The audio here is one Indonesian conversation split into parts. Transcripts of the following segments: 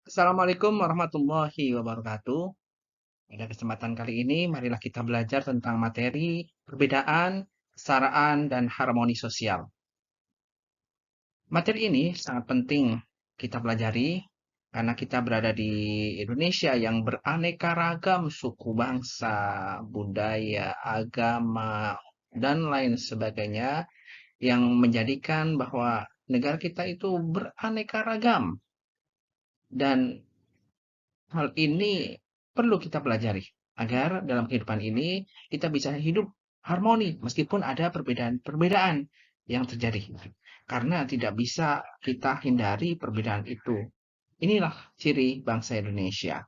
Assalamualaikum warahmatullahi wabarakatuh. Pada kesempatan kali ini, marilah kita belajar tentang materi perbedaan, kesetaraan, dan harmoni sosial. Materi ini sangat penting kita pelajari karena kita berada di Indonesia yang beraneka ragam suku bangsa, budaya, agama, dan lain sebagainya yang menjadikan bahwa negara kita itu beraneka ragam. Dan hal ini perlu kita pelajari agar dalam kehidupan ini kita bisa hidup harmoni meskipun ada perbedaan-perbedaan yang terjadi. Karena tidak bisa kita hindari perbedaan itu. Inilah ciri bangsa Indonesia,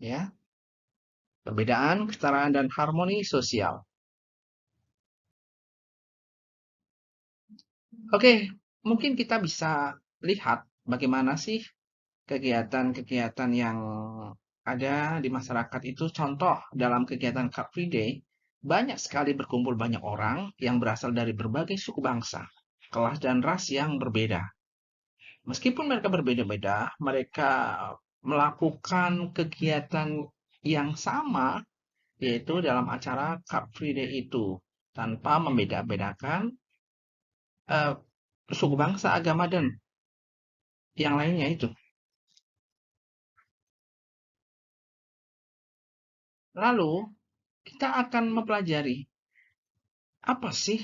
ya. Perbedaan, kesetaraan dan harmoni sosial. Oke, mungkin kita bisa lihat bagaimana sih kegiatan-kegiatan yang ada di masyarakat itu. Contoh dalam kegiatan Car Free Day, banyak sekali berkumpul banyak orang yang berasal dari berbagai suku bangsa, kelas dan ras yang berbeda. Meskipun mereka berbeda-beda, mereka melakukan kegiatan yang sama, yaitu dalam acara Car Free Day itu, tanpa membeda-bedakan eh, suku bangsa, agama, dan yang lainnya itu. Lalu, kita akan mempelajari apa sih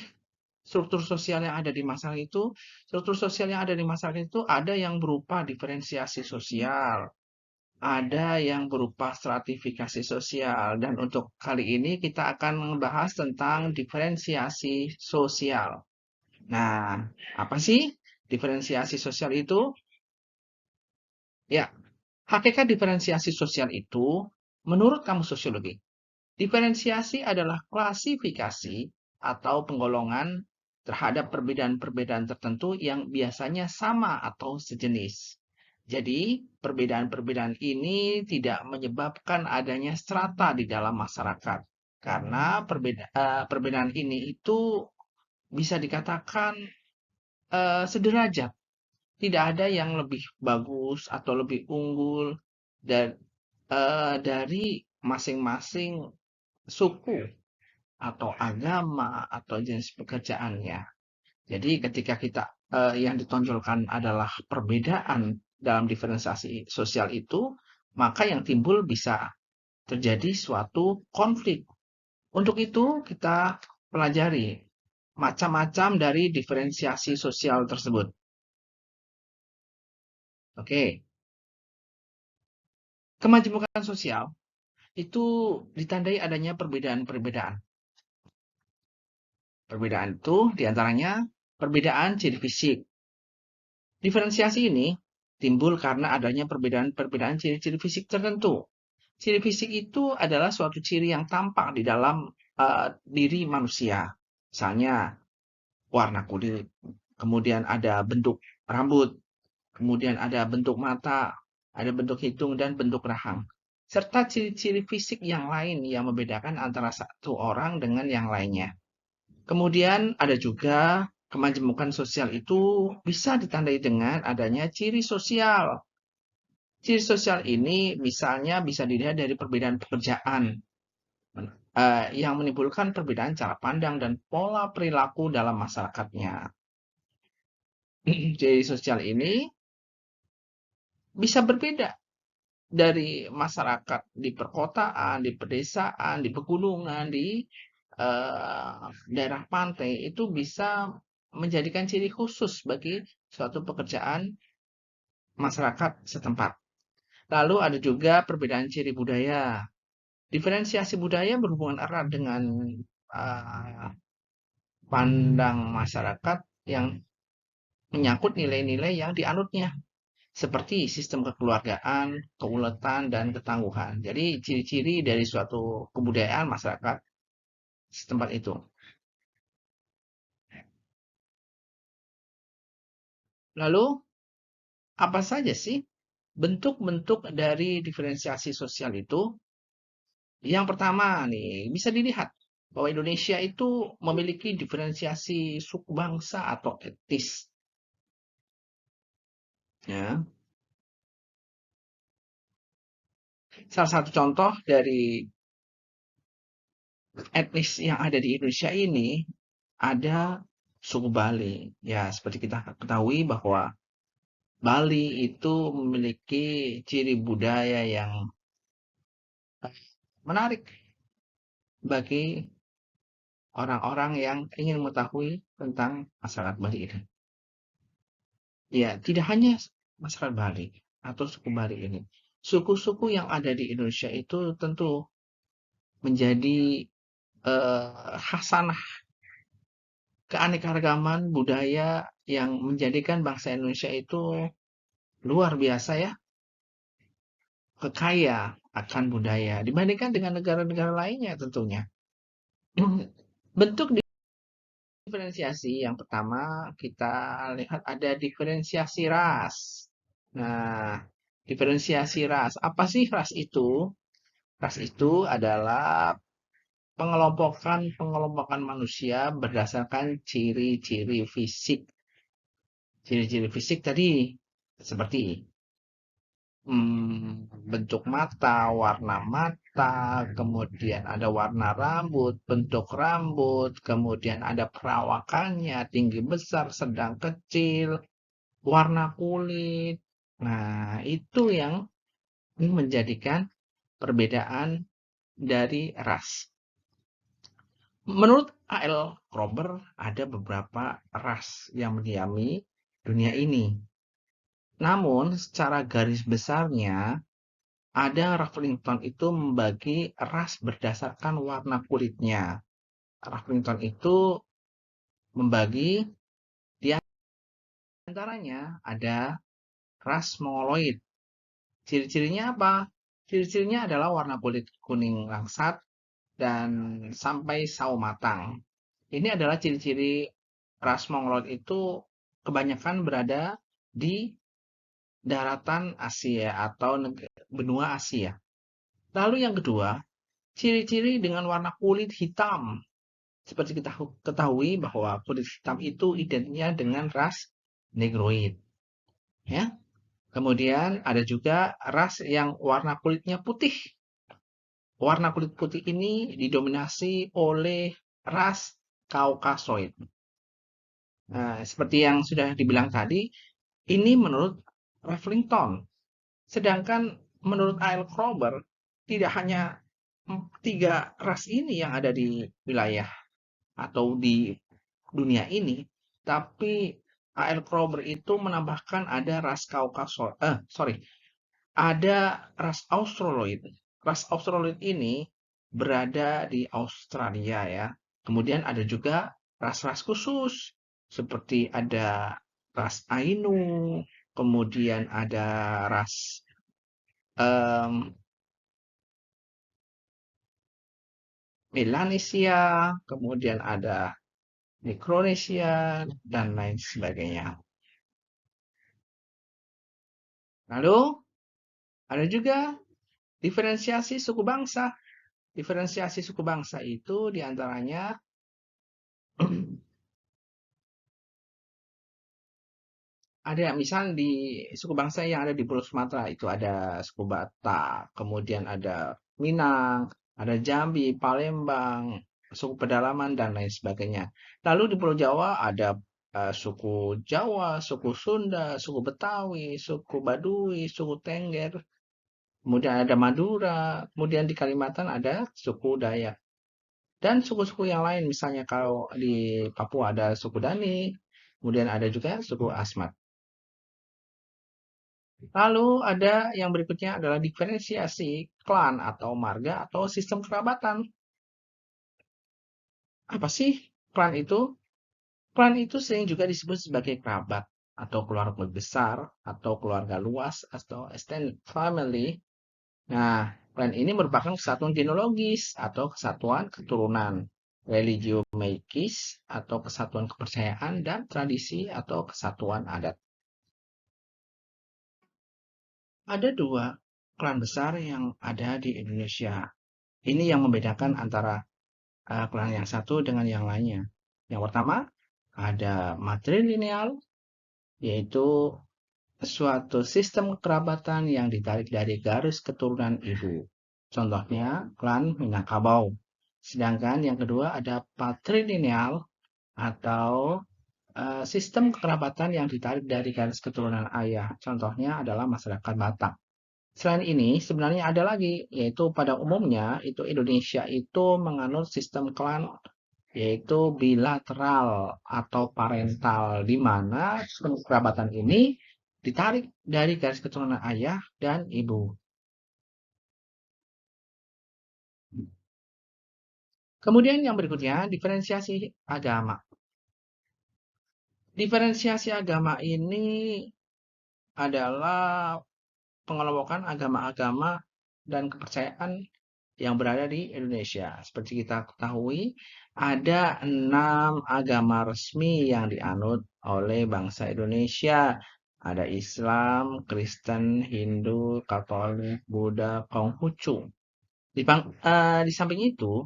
struktur sosial yang ada di masyarakat itu. Struktur sosial yang ada di masyarakat itu ada yang berupa diferensiasi sosial, ada yang berupa stratifikasi sosial, dan untuk kali ini kita akan membahas tentang diferensiasi sosial. Nah, apa sih diferensiasi sosial itu? Ya, hakikat diferensiasi sosial itu menurut kamus sosiologi. Diferensiasi adalah klasifikasi atau penggolongan terhadap perbedaan-perbedaan tertentu yang biasanya sama atau sejenis. Jadi, perbedaan-perbedaan ini tidak menyebabkan adanya strata di dalam masyarakat. Karena perbedaan ini itu bisa dikatakan sederajat. Tidak ada yang lebih bagus atau lebih unggul dari masing-masing suku atau agama atau jenis pekerjaannya. Jadi ketika kita yang ditonjolkan adalah perbedaan dalam diferensiasi sosial itu, maka yang timbul bisa terjadi suatu konflik. Untuk itu kita pelajari macam-macam dari diferensiasi sosial tersebut. Oke, kemajemukan sosial itu ditandai adanya perbedaan-perbedaan. Perbedaan itu diantaranya perbedaan ciri fisik. Diferensiasi ini timbul karena adanya perbedaan-perbedaan ciri-ciri fisik tertentu. Ciri fisik itu adalah suatu ciri yang tampak di dalam diri manusia. Misalnya warna kulit, kemudian ada bentuk rambut, kemudian ada bentuk mata, ada bentuk hidung, dan bentuk rahang. Serta ciri-ciri fisik yang lain yang membedakan antara satu orang dengan yang lainnya. Kemudian ada juga kemajemukan sosial itu bisa ditandai dengan adanya ciri sosial. Ciri sosial ini misalnya bisa dilihat dari perbedaan pekerjaan yang menimbulkan perbedaan cara pandang dan pola perilaku dalam masyarakatnya. Ciri sosial ini bisa berbeda dari masyarakat di perkotaan, di pedesaan, di pegunungan, di daerah pantai itu bisa menjadikan ciri khusus bagi suatu pekerjaan masyarakat setempat. Lalu ada juga perbedaan ciri budaya. Diferensiasi budaya berhubungan erat dengan uh, pandang masyarakat yang menyangkut nilai-nilai yang dianutnya, seperti sistem kekeluargaan, keuletan, dan ketangguhan. Jadi ciri-ciri dari suatu kebudayaan masyarakat setempat itu. Lalu, apa saja sih bentuk-bentuk dari diferensiasi sosial itu? Yang pertama nih, bisa dilihat bahwa Indonesia itu memiliki diferensiasi suku bangsa atau etnis. Ya. Salah satu contoh dari etnis yang ada di Indonesia ini ada suku Bali. Ya, seperti kita ketahui bahwa Bali itu memiliki ciri budaya yang menarik bagi orang-orang yang ingin mengetahui tentang masyarakat Bali ini. Ya, tidak hanya masyarakat Bali atau suku Bali ini. Suku-suku yang ada di Indonesia itu tentu menjadi khasanah keanekaragaman budaya yang menjadikan bangsa Indonesia itu luar biasa ya, kaya akan budaya dibandingkan dengan negara-negara lainnya tentunya. Bentuk diferensiasi yang pertama kita lihat ada diferensiasi ras. Nah, diferensiasi ras. Apa sih ras itu? Ras itu adalah pengelompokan manusia berdasarkan ciri-ciri fisik. Ciri-ciri fisik tadi seperti bentuk mata, warna mata, kemudian ada warna rambut, bentuk rambut, kemudian ada perawakannya, tinggi besar, sedang kecil, warna kulit. Nah, itu yang menjadikan perbedaan dari ras. Menurut A.L. Kroeber, ada beberapa ras yang mendiami dunia ini. Namun, secara garis besarnya, ada Ruffington itu membagi ras berdasarkan warna kulitnya. Ruffington itu membagi di antaranya ada ras Mongoloid. Ciri-cirinya apa? Ciri-cirinya adalah warna kulit kuning langsat dan sampai sawo matang. Ini adalah ciri-ciri ras Mongoloid itu kebanyakan berada di daratan Asia atau benua Asia. Lalu yang kedua, ciri-ciri dengan warna kulit hitam. Seperti kita ketahui bahwa kulit hitam itu identiknya dengan ras Negroid. Ya. Kemudian ada juga ras yang warna kulitnya putih. Warna kulit putih ini didominasi oleh ras Kaukasoid. Nah, seperti yang sudah dibilang tadi, ini menurut Ruffington. Sedangkan menurut A.L. Kroeber, tidak hanya tiga ras ini yang ada di wilayah atau di dunia ini, tapi A.L. Kroeber itu menambahkan ada ras Kaukasoid, ada ras Australoid. Ras Australoid ini berada di Australia ya. Kemudian ada juga ras-ras khusus seperti ada ras Ainu, kemudian ada ras Melanesia, kemudian ada Micronesia, dan lain sebagainya. Lalu ada juga diferensiasi suku bangsa. Diferensiasi suku bangsa itu diantaranya ada misal di suku bangsa yang ada di Pulau Sumatera itu ada suku Batak, kemudian ada Minang, ada Jambi, Palembang, suku Pedalaman dan lain sebagainya. Lalu di Pulau Jawa ada suku Jawa, suku Sunda, suku Betawi, suku Baduy, suku Tengger, kemudian ada Madura, kemudian di Kalimantan ada suku Dayak. Dan suku-suku yang lain misalnya kalau di Papua ada suku Dani, kemudian ada juga suku Asmat. Lalu ada yang berikutnya adalah diferensiasi klan atau marga atau sistem kerabatan. Apa sih klan itu? Klan itu sering juga disebut sebagai kerabat atau keluarga besar atau keluarga luas atau extended family. Nah, klan ini merupakan kesatuan genealogis atau kesatuan keturunan, religio magis atau kesatuan kepercayaan dan tradisi atau kesatuan adat. Ada dua klan besar yang ada di Indonesia. Ini yang membedakan antara klan yang satu dengan yang lainnya. Yang pertama ada matrilineal, yaitu suatu sistem kekerabatan yang ditarik dari garis keturunan ibu. Contohnya, klan Minangkabau. Sedangkan yang kedua ada patrilineal atau sistem kekerabatan yang ditarik dari garis keturunan ayah. Contohnya adalah masyarakat Batak. Selain ini, sebenarnya ada lagi, yaitu pada umumnya itu Indonesia itu menganut sistem klan, yaitu bilateral atau parental, di mana kerabatan ini ditarik dari garis keturunan ayah dan ibu. Kemudian yang berikutnya, diferensiasi agama. Diferensiasi agama ini adalah pengelompokan agama-agama dan kepercayaan yang berada di Indonesia. Seperti kita ketahui, ada 6 agama resmi yang dianut oleh bangsa Indonesia. Ada Islam, Kristen, Hindu, Katolik, Buddha, Konghucu. Di samping itu,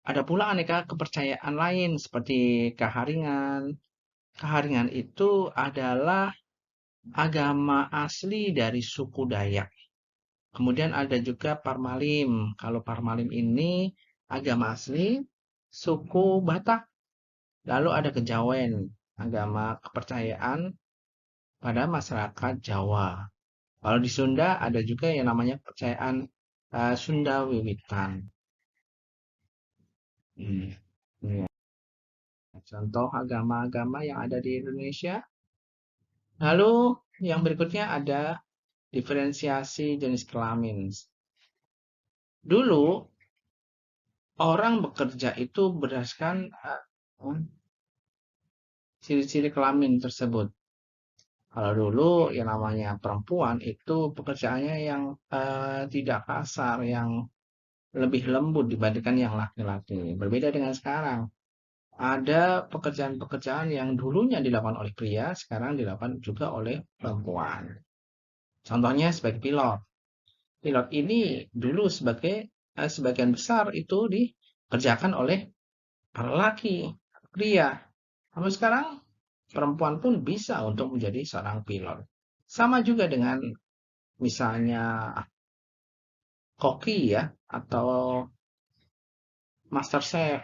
ada pula aneka kepercayaan lain seperti Kaharingan. Kaharingan itu adalah agama asli dari suku Dayak. Kemudian ada juga Parmalim. Kalau Parmalim ini agama asli suku Batak. Lalu ada Kejawen, agama kepercayaan pada masyarakat Jawa. Kalau di Sunda ada juga yang namanya kepercayaan Sunda Wiwitan. Hmm, ini ya, contoh agama-agama yang ada di Indonesia. Lalu yang berikutnya ada diferensiasi jenis kelamin. Dulu orang bekerja itu berdasarkan ciri-ciri kelamin tersebut. Kalau dulu yang namanya perempuan itu pekerjaannya yang tidak kasar, yang lebih lembut dibandingkan yang laki-laki. Berbeda dengan sekarang. Ada pekerjaan-pekerjaan yang dulunya dilakukan oleh pria, sekarang dilakukan juga oleh perempuan. Contohnya sebagai pilot. Pilot ini dulu sebagian besar itu dikerjakan oleh para laki, pria. Namun sekarang perempuan pun bisa untuk menjadi seorang pilot. Sama juga dengan misalnya koki ya, atau master chef.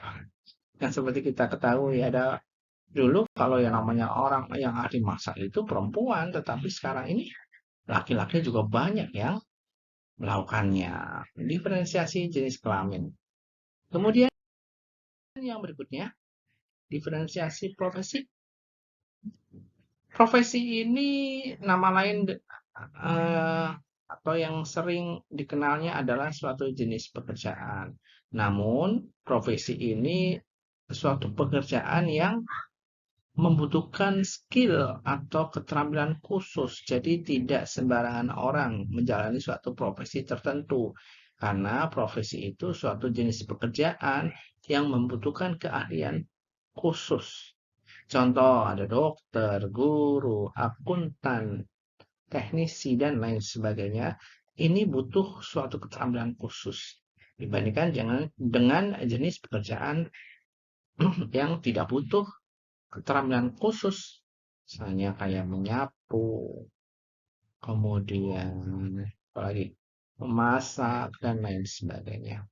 Yang seperti kita ketahui ada dulu kalau yang namanya orang yang ahli masak itu perempuan, tetapi sekarang ini laki-laki juga banyak yang melakukannya. Diferensiasi jenis kelamin. Kemudian yang berikutnya, diferensiasi profesi. Profesi ini nama lain atau yang sering dikenalnya adalah suatu jenis pekerjaan. Namun, profesi ini suatu pekerjaan yang membutuhkan skill atau keterampilan khusus. Jadi tidak sembarangan orang menjalani suatu profesi tertentu. Karena profesi itu suatu jenis pekerjaan yang membutuhkan keahlian khusus. Contoh ada dokter, guru, akuntan, teknisi, dan lain sebagainya. Ini butuh suatu keterampilan khusus dibandingkan dengan jenis pekerjaan yang tidak butuh keterampilan khusus. Misalnya kayak menyapu, kemudian apalagi memasak, dan lain sebagainya.